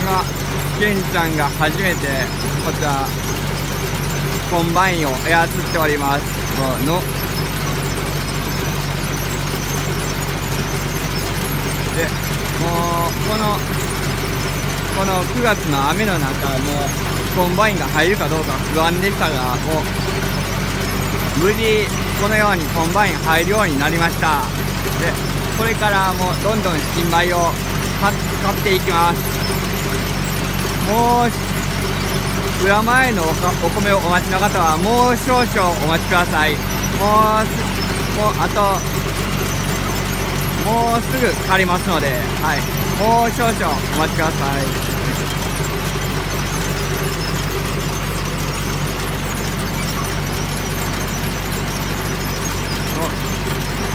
今、ケンちゃんが初めてこちらコンバインを操っておりますで、もうこの9月の雨の中、もうコンバインが入るかどうか不安でしたが、もう無事このようにコンバイン入るようになりました。で、これからもうどんどん新米を買っていきます。もう裏前のお米をお待ちの方はもう少々お待ちください。もうすぐ借りますので、はい、もう少々お待ちください。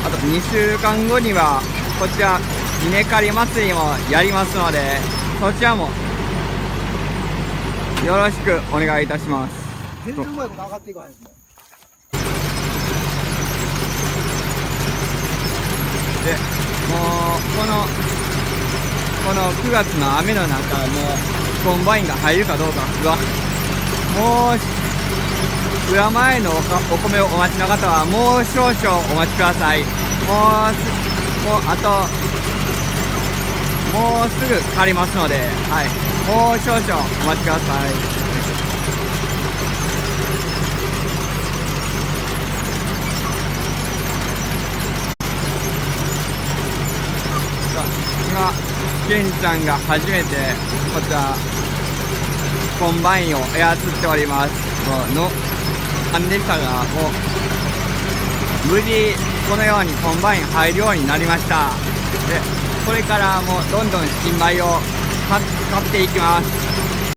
あと2週間後にはこちら稲刈り祭りもやりますので、そちらもよろしくお願いいたします。全然うまいこと上がっていかないですね。で、もうこの9月の雨の中、もうコンバインが入るかどうか不安。もう裏前のお米をお待ちの方はもう少々お待ちください。もうすぐ借りますので、はい、もう少々お待ちください。今、ケンちゃんが初めてこちらコンバインを操っておりますなんでしたが、もう無事このようにコンバイン入るようになりました。で、これからもうどんどん新米を買っていきます。